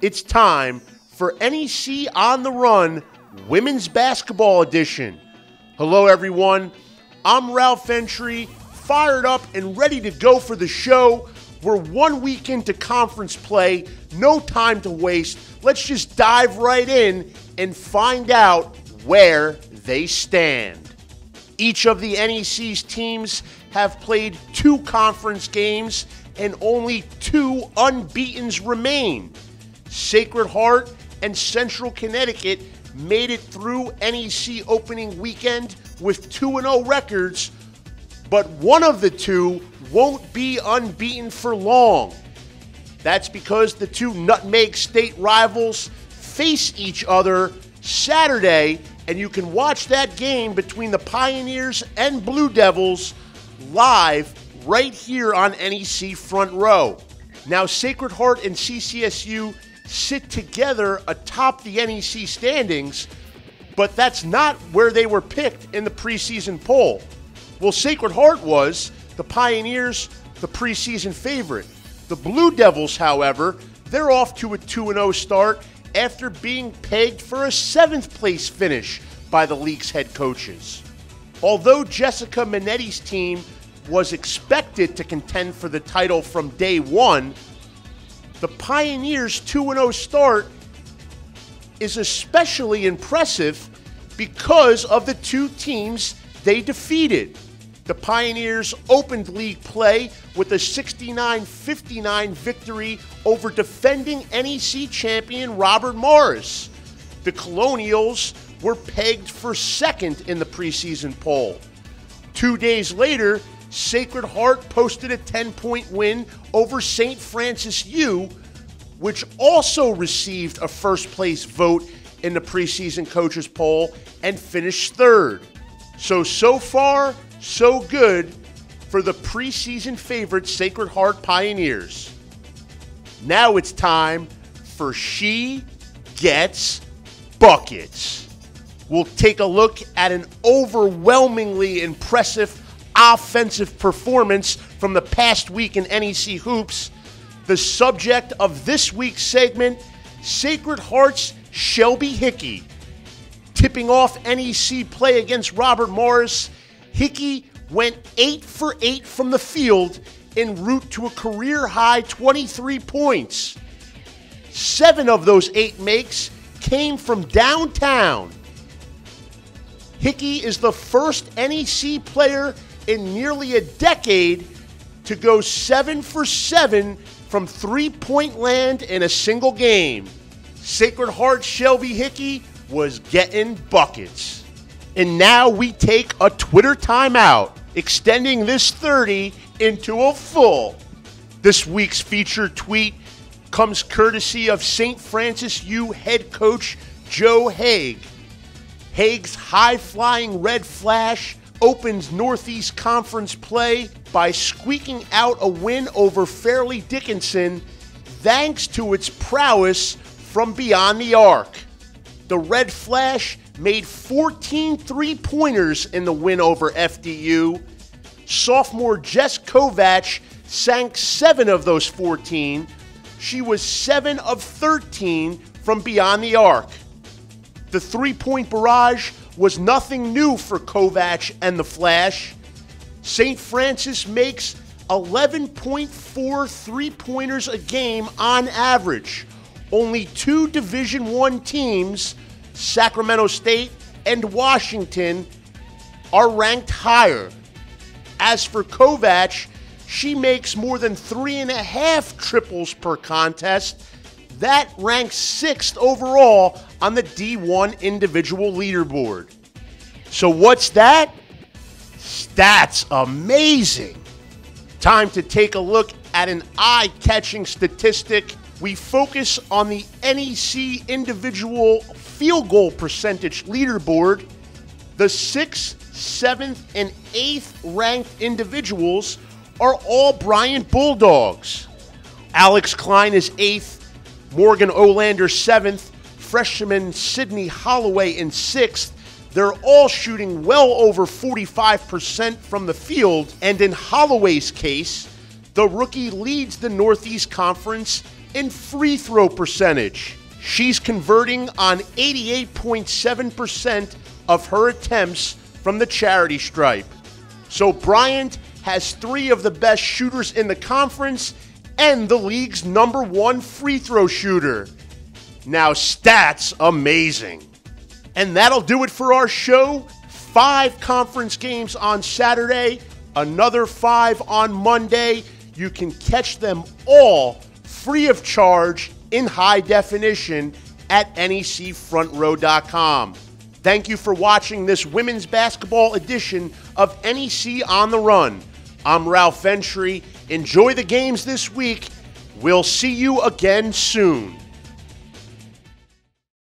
It's time for NEC On the Run Women's Basketball Edition. Hello, everyone. I'm Ralph Ventre, fired up and ready to go for the show. We're 1 week into conference play, no time to waste. Let's just dive right in and find out where they stand. Each of the NEC's teams have played 2 conference games and only 2 unbeatens remain. Sacred Heart and Central Connecticut made it through NEC opening weekend with 2-0 records, but one of the two won't be unbeaten for long. That's because the 2 Nutmeg State rivals face each other Saturday, and you can watch that game between the Pioneers and Blue Devils live right here on NEC Front Row. Now, Sacred Heart and CCSU sit together atop the NEC standings, but that's not where they were picked in the preseason poll. Well, Sacred Heart was, the Pioneers, the preseason favorite. The Blue Devils, however, they're off to a 2-0 start after being pegged for a 7th place finish by the league's head coaches. Although Jessica Minetti's team was expected to contend for the title from day one, the Pioneers' 2-0 start is especially impressive because of the 2 teams they defeated. The Pioneers opened league play with a 69-59 victory over defending NEC champion Robert Morris. The Colonials were pegged for 2nd in the preseason poll. 2 days later, Sacred Heart posted a 10-point win over St. Francis U, which also received a first-place vote in the preseason coaches poll and finished 3rd. So far, so good for the preseason favorite Sacred Heart Pioneers. Now it's time for She Gets Buckets. We'll take a look at an overwhelmingly impressive offensive performance from the past week in NEC Hoops. The subject of this week's segment, Sacred Heart's Shelby Hickey. Tipping off NEC play against Robert Morris, Hickey went 8 for 8 from the field en route to a career-high 23 points. 7 of those 8 makes came from downtown. Hickey is the first NEC player in nearly a decade to go 7 for 7 from three-point land in a single game. Sacred Heart Shelby Hickey was getting buckets. And now we take a Twitter timeout, extending this 30 into a full. This week's featured tweet comes courtesy of St. Francis U head coach Joe Haig. Haig's high-flying Red Flash opens Northeast Conference play by squeaking out a win over Fairleigh Dickinson thanks to its prowess from beyond the arc. The Red Flash made 14 three-pointers in the win over FDU. Sophomore Jess Kovac sank 7 of those 14. She was 7 of 13 from beyond the arc. The three-point barrage was nothing new for Kovac and the Flash. St. Francis makes 11.4 three-pointers a game on average. Only 2 Division I teams, Sacramento State and Washington, are ranked higher. As for Kovac, she makes more than 3.5 triples per contest. That ranks 6th overall on the D1 individual leaderboard. So what's that? That's amazing. Time to take a look at an eye-catching statistic. We focus on the NEC individual field goal percentage leaderboard. The 6th, 7th, and 8th ranked individuals are all Bryant Bulldogs. Alex Klein is 8th, Morgan Olander 7th, freshman Sydney Holloway in 6th. They're all shooting well over 45% from the field, and in Holloway's case, the rookie leads the Northeast Conference in free throw percentage. She's converting on 88.7% of her attempts from the charity stripe. So Bryant has 3 of the best shooters in the conference and the league's #1 free throw shooter. Now, stats amazing. And that'll do it for our show. 5 conference games on Saturday, another 5 on Monday. You can catch them all free of charge in high definition at NECFrontRow.com. Thank you for watching this women's basketball edition of NEC on the Run. I'm Ralph Ventre. Enjoy the games this week. We'll see you again soon.